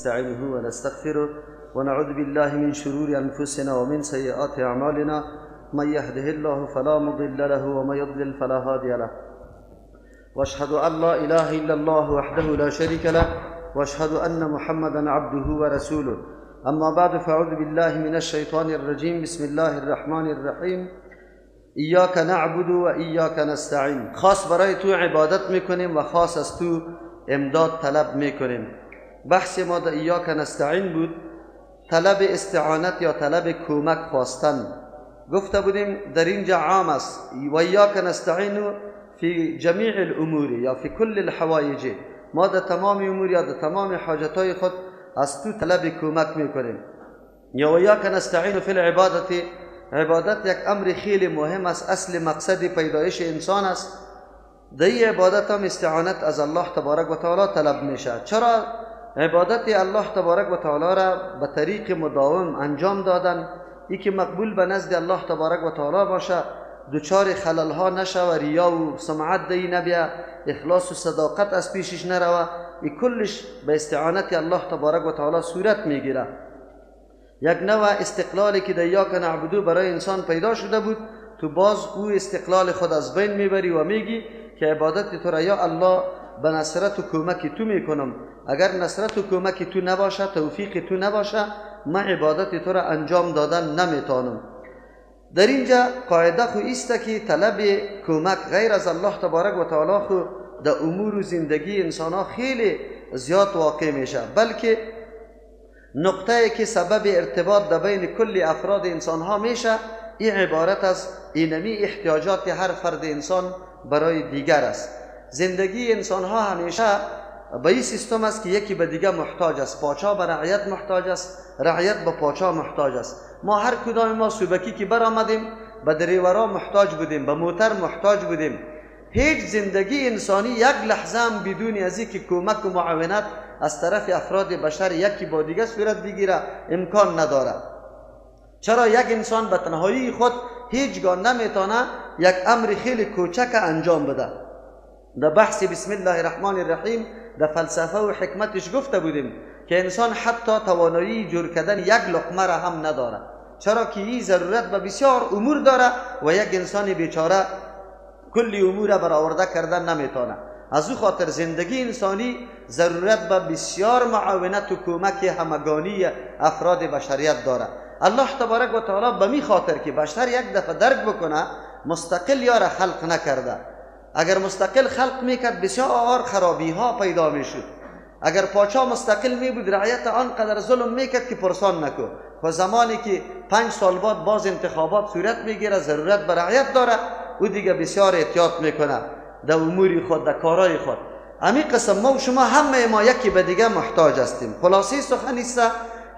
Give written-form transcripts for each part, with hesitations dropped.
ونستعينه ونستغفره ونعوذ بالله من شرور أنفسنا ومن سيئات أعمالنا من يهده الله فلا مضل له ومن يضلل فلا هادي له واشهد أن لا إله إلا الله وحده لا شريك له واشهد أن محمدا عبده ورسوله اما بعد فاعوذ بالله من الشيطان الرجيم بسم الله الرحمن الرحیم ایاک نعبد و ایاک نستعین. خاص برای تو عبادت میکنیم و خاص از تو امداد طلب میکنیم. بحث ما در ایاک نستعین بود، طلب استعانت یا طلب کمک خواستن. گفته بودیم در اینجا عام است و ایاک نستعین فی جمیع الامور یا فی کل الحوایج. ما در تمام امور یا در تمام حاجتهای خود از تو طلب کمک میکنیم. یا و ایاک نستعین فی العبادت، عبادت یک امر خیلی مهم است، اصل مقصد پیدایش انسان است. در این عبادت هم استعانت از الله تبارک و تعالی طلب میشه. چرا عبادت الله تبارک و تعالی را به طریق مداوم انجام دادن، ای که مقبول به نزد الله تبارک و تعالی باشه، دوچار خلل ها نشه و ریا و سمعت دی نبیه، اخلاص و صداقت از پیشش نروه، این کلش به استعانت الله تبارک و تعالی صورت میگیره. یک نوع استقلالی که در ایاک نعبدو برای انسان پیدا شده بود، تو باز او استقلال خود از بین میبری و میگی که عبادت تو را یا الله به نصرت و کمک تو میکنم، اگر نصرت و کمک تو نباشه، توفیق تو نباشه، من عبادت تو را انجام دادن نمیتونم. در اینجا قاعده خو ایسته که طلب کمک غیر از الله تبارک و تعالی خو در امور و زندگی انسان ها خیلی زیاد واقع میشه، بلکه نقطه که سبب ارتباط در بین کل افراد انسان ها میشه، این عبارت از اینمی احتیاجات هر فرد انسان برای دیگر است. زندگی انسان ها همیشه به این سیستم است که یکی به دیگر محتاج است. پاچا به رعیت محتاج است، رعیت به پاچا محتاج است. ما هر کدام ما صبحی که برآمدیم به دریورا محتاج بودیم، به موتر محتاج بودیم. هیچ زندگی انسانی یک لحظه هم بدون از اینکه کمک و معاونت از طرف افراد بشر یکی با دیگه صورت بگیره امکان نداره. چرا یک انسان به تنهایی خود هیچگاه نمیتونه یک امر خیلی کوچک انجام بده. در بحث بسم الله الرحمن الرحیم در فلسفه و حکمتش گفته بودیم که انسان حتی توانایی جور کردن یک لقمه را هم نداره، چرا که این ضرورت به بسیار امور داره و یک انسان بیچاره کلی امور را برآورده کردن نمیتونه. از او خاطر زندگی انسانی ضرورت به بسیار معاونت و کمک همگانی افراد بشریت داره. الله تبارک و تعالی به می خاطر که بشر یک دفعه درک بکنه مستقل یار خلق نکرده. اگر مستقل خلق میکرد بسیار خرابی ها پیدا میشد. اگر پاچا مستقل می بود رعیت آنقدر ظلم میکرد که پرسان نکو. و زمانی که 5 سال بعد باز انتخابات صورت میگیره، ضرورت به رعیت داره، او دیگه بسیار احتیاط میکنه در امور خود، در کارهای خود. امی قسم ما و شما همه ما یکی به دیگه محتاج هستیم. خلاصی سخن است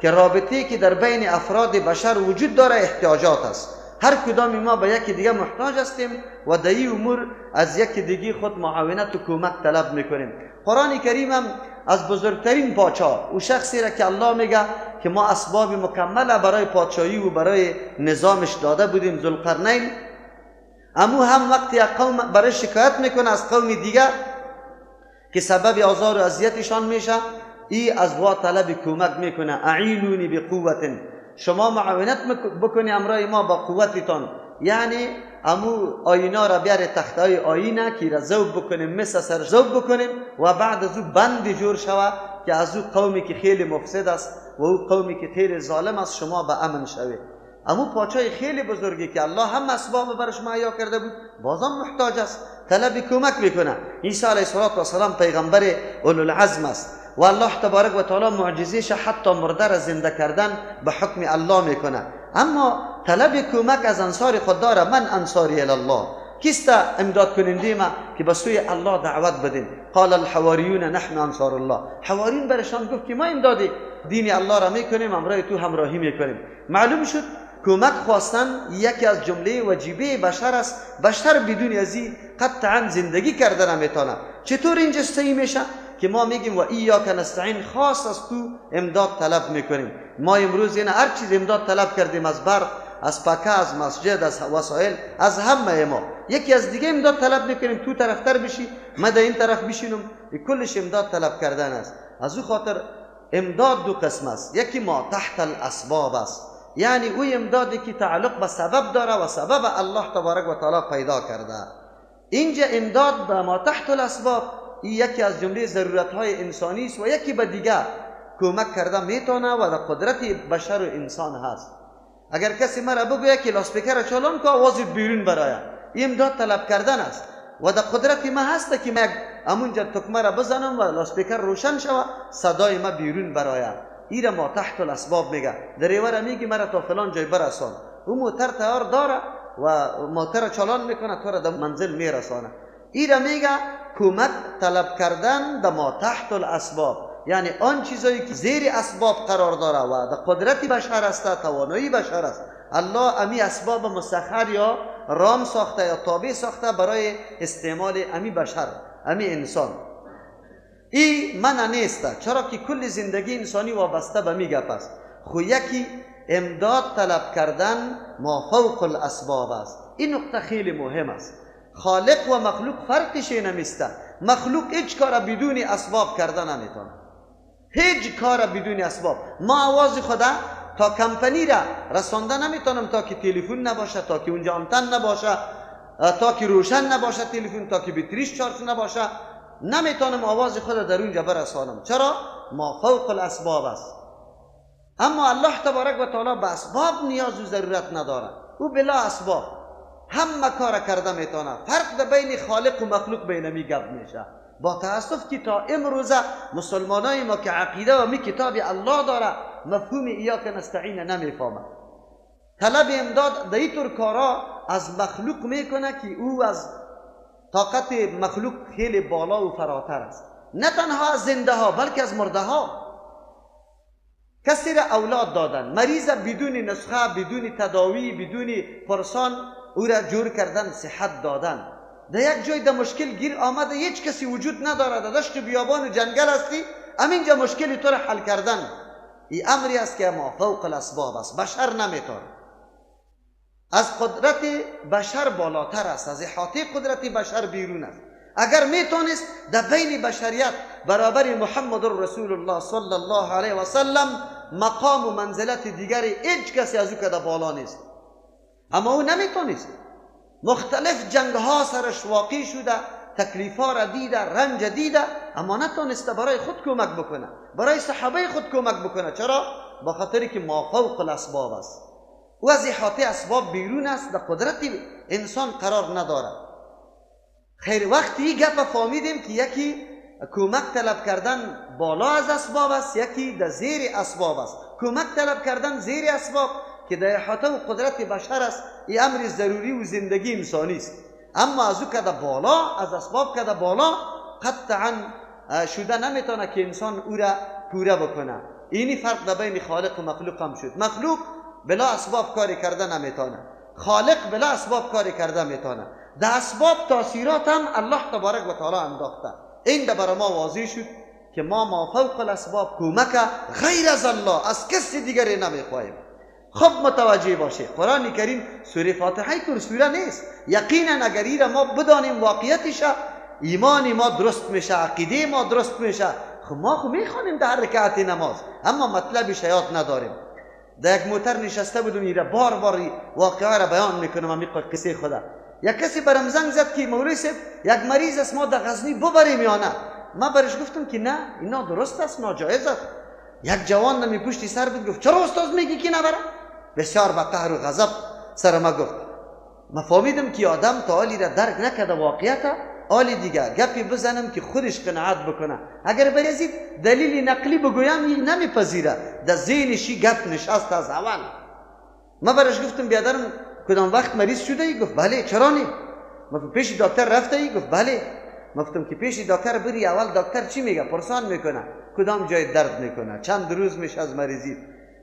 که رابطه‌ای که در بین افراد بشر وجود داره احتیاجات است. هر کدام ما به یکی دیگه محتاج هستیم و در این امور از یکی دیگه خود معاونت و کمک طلب میکنیم. قرآن کریم هم از بزرگترین پادشاه او شخصی را که الله میگه که ما اسباب مکمل برای پادشاهی و برای نظامش داده بودیم، ذوالقرنین، امو هم وقتی یک قوم برای شکایت میکنه از قوم دیگر که سبب آزار و اذیتشان میشه، ای از وا طلب کمک میکنه. اعینونی بقوت، شما معاونت بکنی امرای ما با قوتتان، یعنی امو آینا را بیاره تختای آینه که را ذوب بکنیم، مثل سر ذوب بکنیم و بعد از او بند جور شوه که از او قومی که خیلی مفسد است و او قومی که خیلی ظالم است شما به امن شوید. امو پاچای خیلی بزرگی که الله هم اسباب برش مهیا کرده بود بازم محتاج است، طلب کمک میکنه. عیسی علیه السلام پیغمبر اولوالعزم است و الله تبارک و تعالی معجزه‌اش حتی مرده را زنده کردن به حکم الله میکنه. اما طلب کمک از انصار خود داره. من انصاری الله، کیست امداد کننده ما که به سوی الله دعوت بدیم؟ قال الحواریون نحن انصار الله. حواریون برشان گفت که ما امداد دین الله را میکنیم، امرای تو همراهی میکنیم. معلوم شد کمک خواستن یکی از جمله واجبه بشر است. بشر بدون ازی قطعا زندگی کرده نمیتونه. چطور اینجا صحیح میشه که ما میگیم و ایاک نستعین، خاص از تو امداد طلب میکنیم؟ ما امروز این هر چیز امداد طلب کردیم، از برق، از پکه، از مسجد، از وسایل، از همه ما یکی از دیگه امداد طلب میکنیم. تو طرفتر بشی، من در این طرف بشینم، کلش امداد طلب کردن است. از او خاطر امداد دو قسم است. یکی ما تحت الاسباب است، یعنی او امدادی که تعلق به سبب داره و سبب الله تبارک و تعالی پیدا کرده. اینجا امداد به ما تحت الاسباب این یکی از جمله ضرورت‌های انسانی است و یکی به دیگر کمک کرده میتونه و در قدرت بشر و انسان هست. اگر کسی مرا بگوید که لاسپیکر چالان که آواز بیرون برآید، این امداد طلب کردن است و در قدرت ما هست که من همونجا تکمه را بزنم و لاسپیکر روشن شود، صدای ما بیرون برآید. این را ما تحت الاسباب میگه. دریور میگه مرا تا فلان جای برسان، او موتر تیار داره و موتر چالان میکنه تو را در منزل میرسانه. این را میگه کمک طلب کردن در ما تحت الاسباب، یعنی آن چیزایی که زیر اسباب قرار داره و در قدرت بشر است، توانایی بشر است. الله امی اسباب مسخر یا رام ساخته یا تابع ساخته برای استعمال امی بشر، امی انسان. این منع نیست، چرا که کل زندگی انسانی وابسته به می گپ است. خو یکی امداد طلب کردن ما فوق الاسباب است. این نقطه خیلی مهم است. خالق و مخلوق فرقش نمیسته. مخلوق هیچ کار بدون اسباب کردن نمیتونه، هیچ کار بدون اسباب. ما آواز خدا تا کمپنی را رسانده نمیتونم تا که تلفن نباشه، تا که اونجا آنتن نباشه، تا که روشن نباشه تلفن، تا که بطریش چارج نباشه، نمیتونم آواز خود در اونجا برسانم. چرا؟ ما فوق الاسباب است. اما الله تبارک و تعالی به اسباب نیاز و ضرورت نداره، او بلا اسباب همه کار کرده میتونه. فرق بین خالق و مخلوق بینمی گپ میشه. با تاسف که تا امروز مسلمانای ما که عقیده و می کتاب الله داره مفهوم ایاک نستعین نمیفهمه. طلب امداد در اینطور کارا از مخلوق میکنه که او از طاقت مخلوق خیلی بالا و فراتر است. نه تنها از زنده ها بلکه از مرده ها. کسی را اولاد دادن، مریض بدون نسخه، بدون تداوی، بدون پرسان او را جور کردن، صحت دادن. در یک جای در مشکل گیر آمده، هیچ کسی وجود نداره، در دشت بیابان و جنگل هستی، همینجا مشکلی تو را حل کردن. این امری است که ما فوق الاسباب است. بشر نمیتونه، از قدرت بشر بالاتر است، از احاطه قدرت بشر بیرون است. اگر میتونست در بین بشریت برابر محمد رسول الله صلی الله علیه و سلم مقام و منزلت دیگری هیچ کسی از او که در بالا نیست، اما او نمیتونست. مختلف جنگ ها سرش واقع شده، تکلیف ها را دیده، رنج دیده، اما نتونسته برای خود کمک بکنه، برای صحابه خود کمک بکنه. چرا؟ با خاطری که ما فوق الاسباب است. او از احاطه اسباب بیرون است، در قدرت انسان قرار نداره. خیر وقتی گپ فهمیدیم که یکی کمک طلب کردن بالا از اسباب است، یکی در زیر اسباب است. کمک طلب کردن زیر اسباب که در احاطه و قدرت بشر است، این امر ضروری و زندگی انسانی است. اما از او که در بالا، از اسباب که در بالا قطعا شده نمیتونه که انسان او را پوره بکنه. اینی فرق در بین خالق و مخلوق هم شد. مخلوق بلا اسباب کاری کرده نمیتونه، خالق بلا اسباب کاری کرده میتونه. در اسباب تاثیرات هم الله تبارک و تعالی انداخته. این در برای ما واضح شد که ما فوق الاسباب کمک غیر از الله از کسی دیگری نمیخواهیم. خب متوجه باشه، قرآن کریم سوره فاتحه طور سوره نیست. یقینا اگر این ما بدانیم واقعیتش، ایمان ما درست میشه، عقیده ما درست میشه. خب ما میخوانیم در هر رکعت نماز، اما مطلبش یاد نداریم. در یک موتر نشسته بودم، این را بار بار واقعه را بیان میکنم. امی قصه خدا، یک کسی برام زنگ زد که مولوی صاحب یک مریض است، ما در غزنی ببریم یا نه؟ ما برش گفتم که نه، اینا درست است، ناجایز است. یک جوان نمی پشتی سر بود گفت چرا استاد میگی که نبرم؟ بسیار با قهر و غضب سر ما گفت. ما فهمیدم که آدم تا حالی را درک نکرده واقعیت، حالی دیگه گپی بزنم که خودش قناعت بکنه. اگر بریزید دلیل نقلی بگویم این نمیپذیره، در ذهنش گپ نشست از اول. ما برش گفتم بیادرم کدام وقت مریض شده ای؟ گفت بله. چرا نی؟ ما پیش دکتر رفته ای؟ گفت بله. ما گفتم که پیش دکتر بری، اول دکتر چی میگه؟ پرسان میکنه کدام جای درد میکنه، چند روز میشه از مریضی،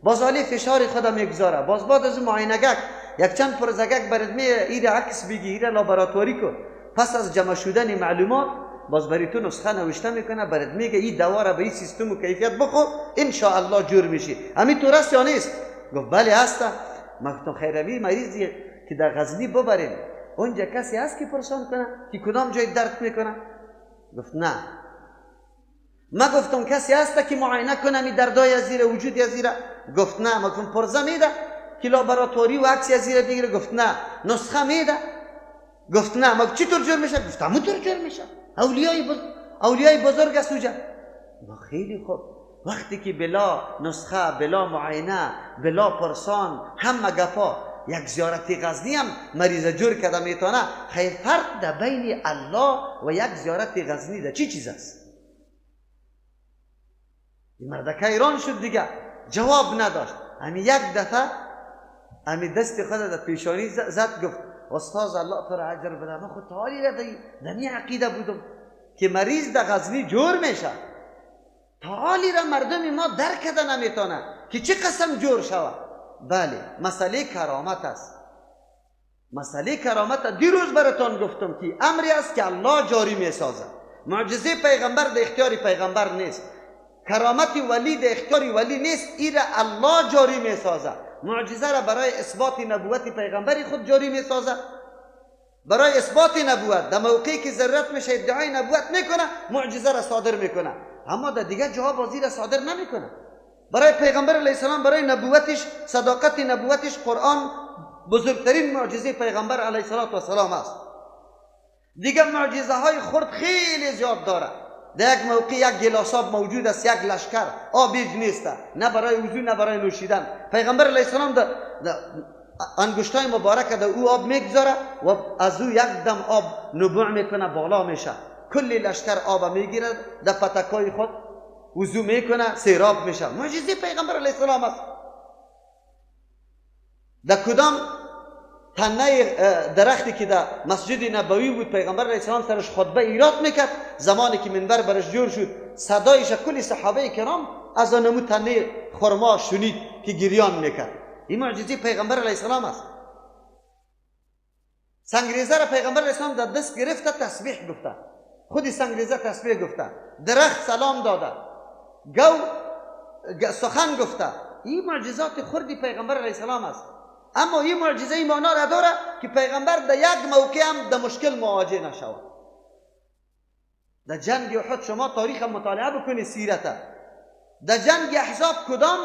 باز حالی فشار خدا میگذاره، باز بعد از معاینگک یک چند پرزگک برات میگه ایره عکس بگی، ایره لابراتواری کن. پس از جمع شدن معلومات باز برای تو نسخه نوشته میکنه، برات میگه این دوا را به این سیستم و کیفیت بخو، ان شاء الله جور میشی. همین تو راست یا نیست؟ گفت بله هست. ما گفتم خیروی مریضی که در غزنی ببریم، اونجا کسی هست که پرسان کنه که کدام جای درد میکنه؟ گفت نه. ما گفتم کسی هست که معاینه کنه می دردای زیر وجود یا زیر؟ گفت نه. ما گفتم پرزه میده که لابراتوری و عکس زیر بگیره؟ گفت نه. نسخه میده؟ گفت نه. ما چطور جور میشه؟ گفت همونطور جور میشه. اولیای بزرگ است اوجا. ما خیلی خوب. وقتی که بلا نسخه، بلا معاینه، بلا پرسان، همه گپا، یک زیارت غزنی هم مریض جور کده میتونه، خیلی فرق ده بین الله و یک زیارت غزنی ده چی چیز است؟ این مردکه ایران شد دیگه، جواب نداشت. همی یک دفعه همی دست خود در پیشانی زد، گفت استاذ الله تو را اجر بده. من خود تالی در این عقیده بودم که مریض در غزنی جور میشه. تعالی را مردم ما درک کرده نمیتونه که چه قسم جور شود. بله، مسئله کرامت است. مسئله کرامت دیروز براتون گفتم که امری است که الله جاری میسازه. معجزه پیغمبر در اختیار پیغمبر نیست، کرامت ولی در اختیار ولی نیست. این را الله جاری میسازه. معجزه را برای اثبات نبوت پیغمبری خود جاری میسازه. برای اثبات نبوت در موقعی که ضرورت میشه ادعای نبوت میکنه، معجزه را صادر میکنه. اما در دیگه جاها بازی را صادر نمیکنه. برای پیغمبر علیه السلام، برای نبوتش، صداقت نبوتش، قرآن بزرگترین معجزه پیغمبر علیه السلام است. دیگه معجزه های خرد خیلی زیاد داره. در یک موقع یک گلاس آب موجود است، یک لشکر آبیج نیست، نه برای وضو نه برای نوشیدن. پیغمبر علیه السلام در انگشتای مبارک در او آب میگذاره و از او یک دم آب نبوع میکنه، بالا میشه. کل لشکر آب میگیره، در پتکای خود وضو میکنه، سیراب میشه. معجزه پیغمبر علیه السلام است. در کدام تنه درختی که در مسجد نبوی بود، پیغمبر علیه السلام سرش خطبه ایراد میکرد. زمانی که منبر برش جور شد، صدایش کلی صحابه کرام از آنمو تنه خرما شنید که گریان میکرد. این معجزه پیغمبر علیه السلام است. سنگریزه را پیغمبر علیه السلام در دست گرفته، تسبیح گفته. خودی سنگریزه تسبیح گفته، درخت سلام داده، گو سخن گفته. این معجزات خردی پیغمبر علیه السلام است. اما این معجزه ایمانا را داره که پیغمبر در یک موقع هم در مشکل مواجه نشود. در جنگ احد شما تاریخ مطالعه بکنید، سیرت. در جنگ احزاب کدام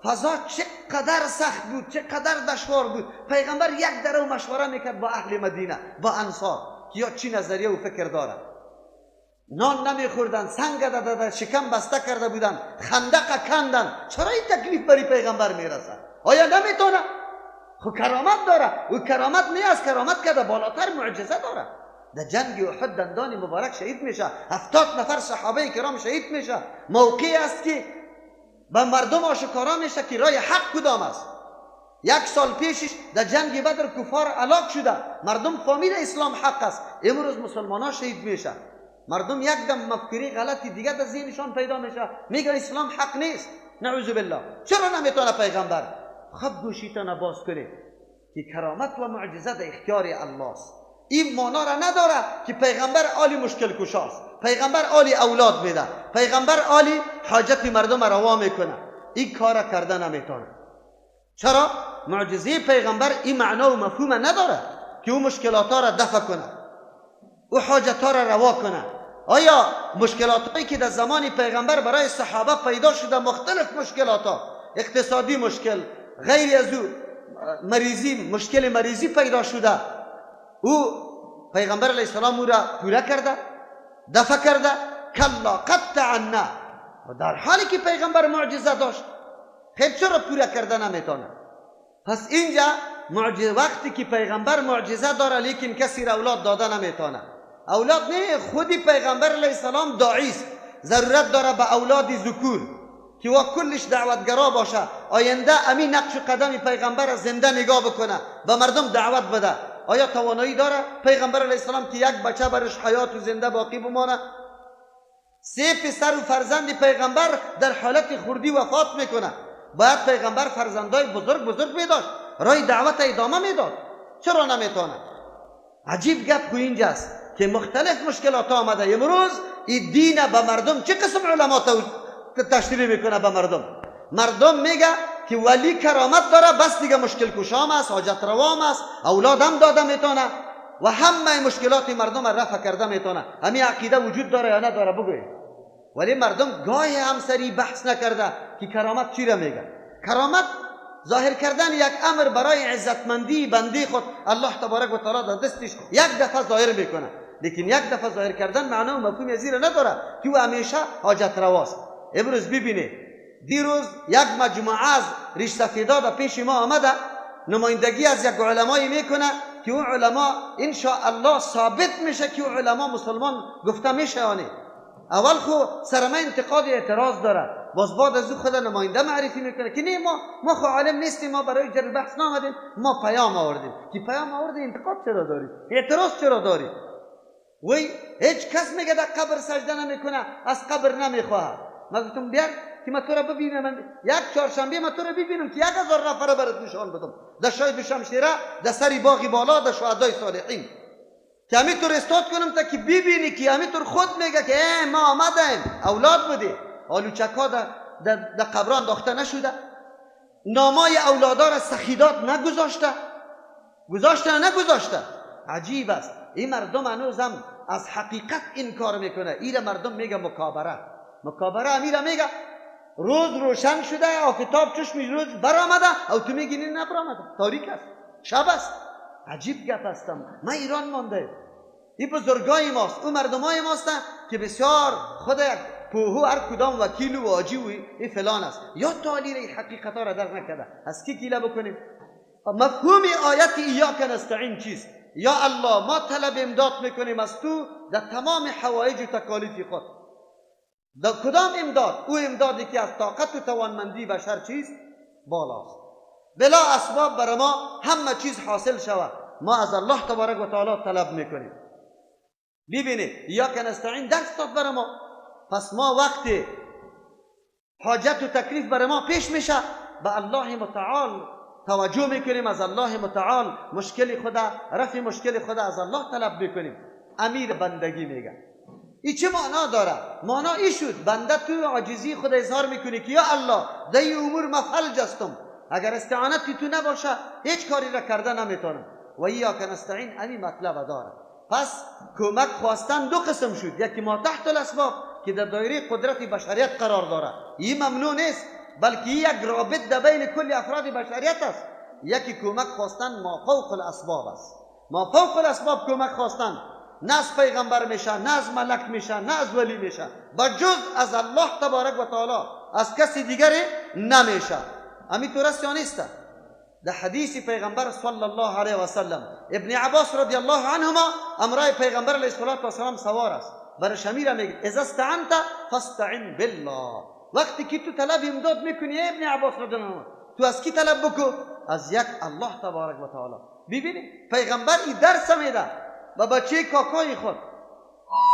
فضا چقدر سخت بود، چقدر دشوار بود. پیغمبر یک درو مشوره میکرد با اهل مدینه، با انصار، که یا چی نظریه و فکر داره. نان نمیخوردن، سنگ در شکم بسته کرده بودن، خندق کندن. چرا این تکلیف بری پیغمبر میرسه؟ آیا نمیتونه؟ خب کرامت داره. و کرامت نیست، کرامت که بالاتر معجزه داره. در جنگ احد دندان مبارک شهید میشه، 70 نفر صحابه کرام شهید میشه. موقعی است که به مردم آشکارا میشه که راه حق کدام است. 1 سال پیشش در جنگ بدر کفار هلاک شده، مردم فهمید اسلام حق است. امروز مسلمانان شهید میشه. مردم یک دم مفکوری غلطی دیگه در ذهنشان پیدا میشه، میگن اسلام حق نیست. نعوذ بالله. چرا نمیتونه پیغمبر؟ خب گوشیتان باز کنید که کرامت و معجزه در اختیار الله است. این معنا را نداره که پیغمبر عالی مشکل کشاست، پیغمبر عالی اولاد میده، پیغمبر عالی حاجت مردم روا میکنه. این کار کرده نمیتونه. چرا؟ معجزه پیغمبر این معنا و مفهوم نداره که او مشکلات را دفع کنه، او حاجت را روا کنه. آیا مشکلاتی که در زمان پیغمبر برای صحابه پیدا شده، مختلف مشکلات، اقتصادی مشکل، غیر از او مریضی، مشکل مریضی پیدا شده، او پیغمبر علیه السلام او را پوره کرده، دفع کرده؟ کلا قطعا نه. و در حالی که پیغمبر معجزه داشت، خیلی چرا پوره کرده نمیتونه؟ پس اینجا معجزه، وقتی که پیغمبر معجزه داره لیکن کسی را اولاد داده نمیتونه. اولاد نه، خودی پیغمبر علیه السلام داعی است، ضرورت داره به اولاد ذکور که وا کلش دعوتگرا باشه، آینده امین نقش قدم پیغمبر زنده نگاه بکنه، به مردم دعوت بده. آیا توانایی داره پیغمبر علیه السلام که یک بچه برش حیات و زنده باقی بمانه؟ 3 پسر و فرزند پیغمبر در حالت خردی وفات میکنه. باید پیغمبر فرزندای بزرگ میداشت، راه دعوت ادامه میداد. چرا نمیتونه؟ عجیب گپ کو اینجاست که مختلف مشکلات آمده. امروز این دین به مردم چه قسم علما تشریح میکنه به مردم؟ مردم میگه که ولی کرامت داره، بس دیگه مشکل کشام است، حاجت روام است، اولاد هم داده میتونه و همه مشکلات مردم رفع کرده میتونه. همین عقیده وجود داره یا نداره؟ بگوید. ولی مردم گاهی همسری بحث نکرده که کرامت چی را میگه. کرامت ظاهر کردن یک امر برای عزتمندی بنده خود الله تبارک و تعالی در دستش یک دفعه ظاهر میکنه، لیکن یک دفعه ظاهر کردن معنا و مفهوم از این نداره که او همیشه حاجت رواست. امروز ببینید دیروز یک مجموعه از ریش سفیدا در پیش ما آمده، نمایندگی از یک علمایی میکنه که اون علما ان شاء الله ثابت میشه که اون علما مسلمان گفته میشه یا نه. اول خو سرما انتقاد اعتراض داره، باز بعد از او خود نماینده معرفی میکنه که نه ما خو عالم نیستیم، ما برای جر بحث نامدیم، ما پیام آوردیم. که پیام آوردی انتقاد چرا داری؟ اعتراض چرا داری؟ وی هیچ کس میگه در قبر سجده نمیکنه، از قبر نمیخواه. ما گفتم بیار که ما تو را ببینم، یک چهارشنبه ما تو را ببینم که 1000 نفر برات نشان بدم در شای دوشمشیره، در سری باغی بالا، در شهدای صالحین، که همینطور استاد کنم تا که ببینی که همینطور خود میگه که ما آمدیم اولاد بده. آلوچک ها در قبران انداخته نشده، نامای اولادا را سخیدات نگذاشته. عجیب است. این مردم هنوزم از حقیقت انکار میکنه. این مردم میگه مکابره امیره میگه روز روشن شده، آفتاب چشم روز برآمده او تو میگی نه نبرآمده، تاریک است، شب است. عجیب گپ هستم. من ایران مانده، این بزرگای ماست، اون مردمای ماست که بسیار خود پوهو هر کدام وکیل و واجی و این فلان است، یا تعلیم حقیقت ها را در نکرده. از کی گیله بکنیم؟ مفهوم آیت ایاک نستعین چیست؟ یا الله ما طلب امداد میکنیم از تو در تمام حوایج و تکالیف خود. در کدام امداد؟ او امدادی که از طاقت و توانمندی بشر چیست؟ بالاست. بلا اسباب برای ما همه چیز حاصل شود، ما از الله تبارک و تعالی طلب میکنیم. ببینید یا که نستعین دست داد برای ما، پس ما وقتی حاجت و تکلیف برای ما پیش میشه به الله متعال توجه میکنیم، از الله متعال مشکل خدا، رفع مشکل خدا از الله طلب میکنیم. امیر بندگی میگه. این چه معنا داره؟ معنا این شد بنده تو عاجزی خود اظهار میکنی که یا الله در این امور مفلج هستم، اگر استعانت تو نباشه هیچ کاری را کرده نمیتونم. و ایاک نستعین همین مطلب داره. پس کمک خواستن دو قسم شد، یکی ما تحت الاسباب که در دایره قدرت بشریت قرار داره، این ممنوع نیست، بلکه یک رابط در بین کل افراد بشریت است. یکی کمک خواستن ما فوق الاسباب است. ما فوق الاسباب کمک خواستن نه از پیغمبر میشه، نه از ملک میشه، نه از ولی میشه، بجز از الله تبارک و تعالی، از کسی دیگری نمیشه. همین طور است یا نیست؟ در حدیث پیغمبر صلی الله علیه و سلم ابن عباس رضی الله عنهما امرای پیغمبر علیه السلام سوار است، برش امیر میگه اذا استعنت فاستعن بالله. وقتی که تو طلب امداد میکنی ابن عباس رضی الله عنه، تو از کی طلب بکو؟ از یک الله تبارک و تعالی. ببینید پیغمبر این درس میده و بچه کاکای خود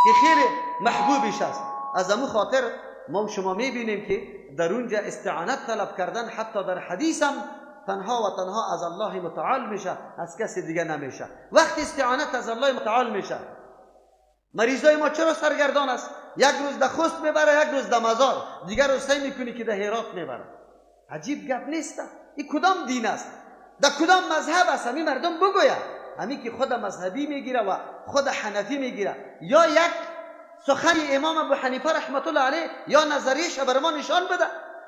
که خیلی محبوبش است. از همون خاطر ما شما میبینیم که در اونجا استعانت طلب کردن حتی در حدیث هم تنها و تنها از الله متعال میشه، از کسی دیگه نمیشه. وقتی استعانت از الله متعال میشه، مریضای ما چرا سرگردان است؟ یک روز در خوست میبره، یک روز در مزار، دیگر روز سعی میکنی که در هرات میبره. عجیب گپ نیست؟ این کدام دین است؟ در کدام مذهب است؟ همین مردم بگوید. همین که خود مذهبی میگیره و خود حنفی میگیره، یا یک سخن امام ابو حنیفه رحمت الله علیه یا نظریش بر ما نشان بده،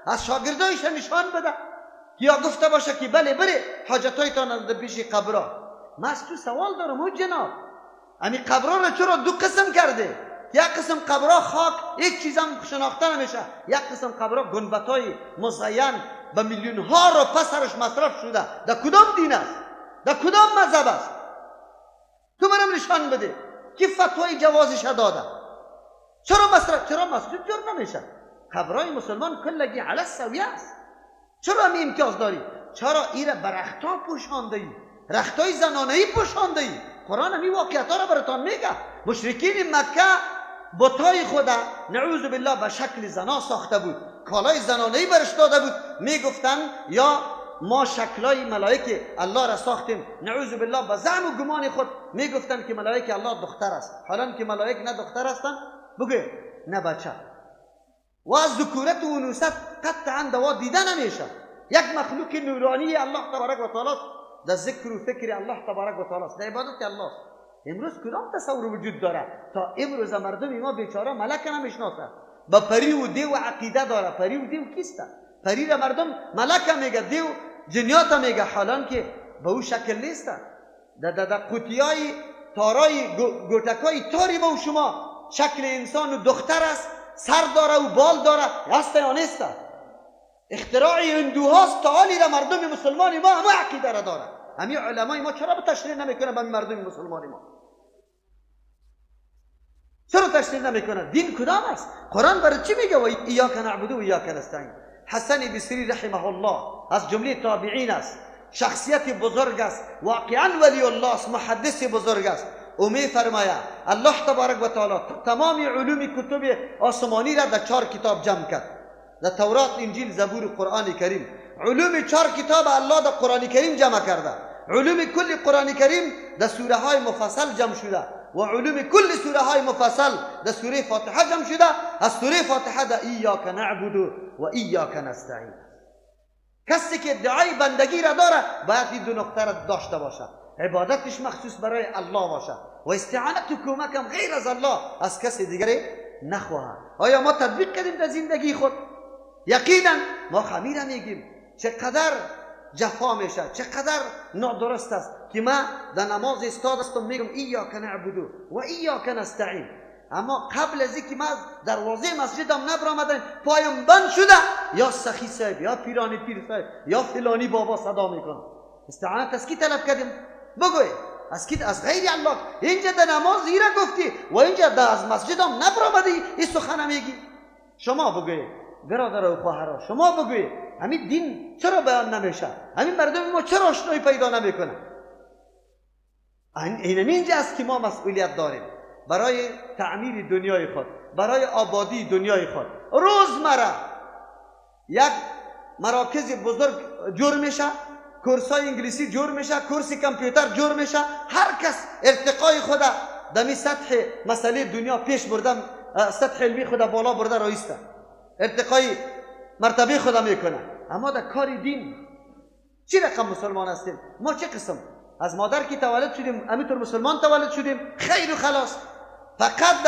از شاگردایش نشان بده، یا گفته باشه که بله بره حاجتایتان در پیش قبرها. من از تو سوال دارم او جناب، همین قبرها را چرا دو قسم کرده؟ یک قسم قبرها خاک یک چیز هم شناخته نمیشه، یک قسم قبرها گنبدهای مزین به میلیون ها رو پسرش مصرف شده. در کدام دین است؟ در کدام مذهب است؟ تو منم نشان بده که فتوای جوازش داده. چرا مصرف، چرا مسجد جور نمیشه؟ قبرهای مسلمان کلگی علی السویه است. چرا می امتیاز داری؟ چرا ایره بر رختها پوشانده ای؟ رختهای زنانه‌ای پوشانده ای؟ قرآن همی واقعیت ها را براتان میگه. مشرکین مکه بتای خدا نعوذ بالله به شکل زنا ساخته بود، کالای زنانه‌ای برش داده بود، میگفتن یا ما شکلای ملائکه الله را ساختیم. نعوذ بالله به زعم و گمان خود میگفتن که ملائکه الله دختر است، حالا که ملائکه نه دختر هستن بگه نه بچه. و از ذکورت و انوثت قطعا دوا دیده نمیشه. یک مخلوق نورانی الله تبارک و تعالی در ذکر و فکر الله تبارک و تعالی است، در عبادت الله. امروز کدام تصور وجود داره؟ تا امروز مردم ما بیچاره ملک نمیشناسه، با پری و دیو عقیده داره. پری و دیو کیسته؟ پری را مردم ملکه میگه، دیو جنیات میگه، حالان که به او شکل نیست. در قوطیای تارای گوتکای تاری به شما شکل انسان و دختر است، سر داره و بال داره، هست یا نیست؟ اختراع هندوهاست. تعالی را مردم مسلمان ما همه عقیده را داره. همین علمای ما چرا به تشریح نمیکنه به مردم مسلمان ما؟ چرا تشریح نمیکنه؟ دین کدام است؟ قرآن برای چی میگه؟ و ایاک نعبد و ایاک نستعین. حسن بصری رحمه الله از جمله تابعین است، شخصیت بزرگ است، واقعا ولی الله است، محدث بزرگ است. او می فرماید الله تبارک و تعالی تمام علوم کتب آسمانی را در 4 کتاب جمع کرد. در تورات، انجیل، زبور و قرآن کریم. علوم 4 کتاب الله در قرآن کریم جمع کرده. علوم کل قرآن کریم در سوره های مفصل جمع شده و علوم کل سوره های مفصل در سوره فاتحه جمع شده. از سوره فاتحه در ایاک نعبد و ایاک نستعین. کسی که ادعای بندگی را داره باید این 2 نقطه را داشته باشد. عبادتش مخصوص برای الله باشد و استعانت و کمکم غیر از الله از کسی دیگری نخواهد. آیا ما تطبیق کردیم در زندگی خود؟ یقینا ما خمیره میگیم چقدر جفا میشه، چقدر نادرست است که ما در نماز استادستم میگم ایاک نعبد و ایاک نستعین، اما قبل از اینکه ما دروازه مسجدم نبرآمدن پایم بند شده یا سخی صاحب یا پیرانی پیر صاحب یا فلانی بابا صدا میکنه. استعانت از کی طلب کردیم؟ بگوی از کی؟ از غیر الله. اینجا در نماز ایره گفتی و اینجا در از مسجدم نبرآمدی این سخن میگی. شما بگوی برادر و خواهرها، شما بگوی همین دین چرا بیان نمیشه؟ همین مردم ما چرا آشنایی پیدا نمیکنه؟ اینجا است که ما مسئولیت داریم برای تعمیر دنیای خود، برای آبادی دنیای خود. روزمره یک مراکز بزرگ جور میشه، کورسای انگلیسی جور میشه، کورس کامپیوتر جور میشه. هر کس ارتقای خود در سطح مسئله دنیا پیش برده، سطح علمی خود بالا برده رایسته، ارتقای مرتبه خود میکنه. اما در کار دین چی رقم مسلمان هستیم؟ ما چه قسم؟ از مادر که تولد شدیم همینطور مسلمان تولد شدیم؟ خیر و خلاص. فقط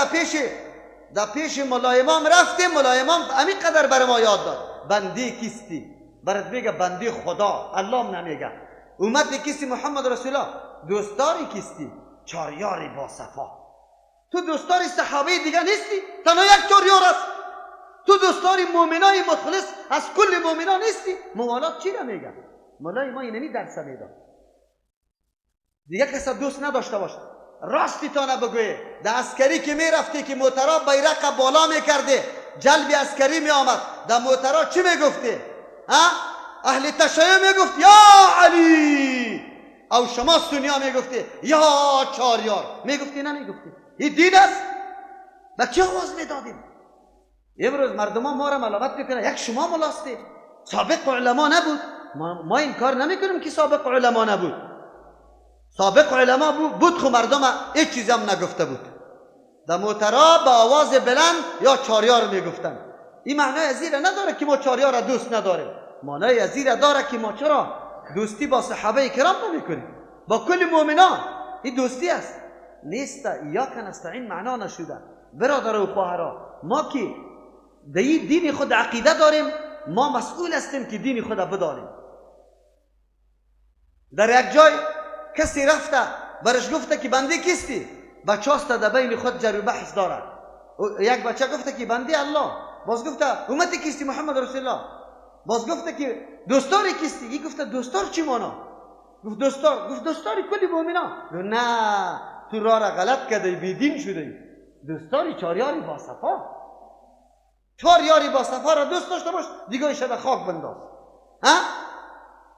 در پیش مولای امام رفتیم، مولای امام همین قدر بر ما یاد داد بنده کیستی، برات میگه بنده خدا، الله هم نمیگه. امت کیستی؟ محمد رسول الله. دوستاری کیستی؟ چاریاری با صفا. تو دوستاری صحابه دیگه نیستی؟ تنها یک چاریار است. تو دوستاری مؤمنای مخلص از کل مؤمنان نیستی؟ موالات چی را میگه؟ مولای ما اینمی درس میداد دیگه کسی دوست نداشته باشه. راستی تا نبگویه. در عسکری که میرفتی که موترا بیرق بالا میکرده، جلب عسکری میآمد، در موترا چی میگفتی؟ اهل تشیع میگفت یا علی، او شما سنیا میگفتی یا چاریار. میگفتی نمیگفتی؟ این دین است؟ با چه آواز میدادیم؟ امروز مردم ما را ملامت میکنه یک شما ملاستی، سابق علما نبود. ما این کار نمیکنیم که سابق علما نبود. سابق علما بود خو مردم هیچ چیزی هم نگفته بود. در موترا با آواز بلند یا چاریار میگفتن. این معنی ازیره نداره که ما چاریار را دوست نداریم. معنی ازیره داره که ما چرا دوستی با صحابه کرام نمیکنیم، با کل مؤمنان. این دوستی است. نیست ایاک نستعین معنا نشده. برادر و خواهرها، ما که در این دین خود عقیده داریم، ما مسئول هستیم که دین خود بدانیم. در یک جای کسی رفته برش گفته که بنده کیستی؟ بچه هست در بین خود جر و بحث دارد. یک بچه گفته که بنده الله، باز گفته امتی کیستی؟ محمد رسول الله. باز گفته که دوستاری کیستی؟ این گفته دوستار چی مانا؟ گفت دوستار. گفت دوستاری کلی مؤمنان. گفت نه، تو راه را غلط کرده، بیدین شده. دوستاری چاریاری با صفا. چاریاری با صفا را دوست داشته باش، دیگه شده خاک بنداز.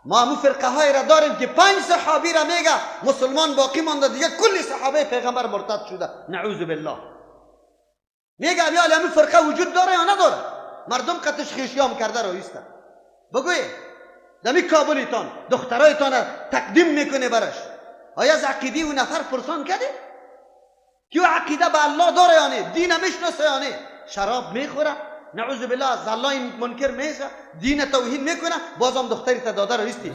ما همون فرقه های را داریم که 5 صحابی را میگه مسلمان باقی مانده، دیگه کلی صحابه پیغمبر مرتد شده، نعوذ بالله. میگه امیال همون فرقه وجود داره یا نداره؟ مردم قطش خیشیام کرده رو ایسته. بگوی دمی کابلیتان دخترایتان را تقدیم میکنه برش. آیا از عقیده و نفر پرسان کرده؟ که عقیده به الله داره یا نه؟ دین میشناسه یا نه؟ شراب میخوره، نعوذ بالله، زلای منکر میشه، دین توهین میکنه، بازم دختری تا داده رو ایستی.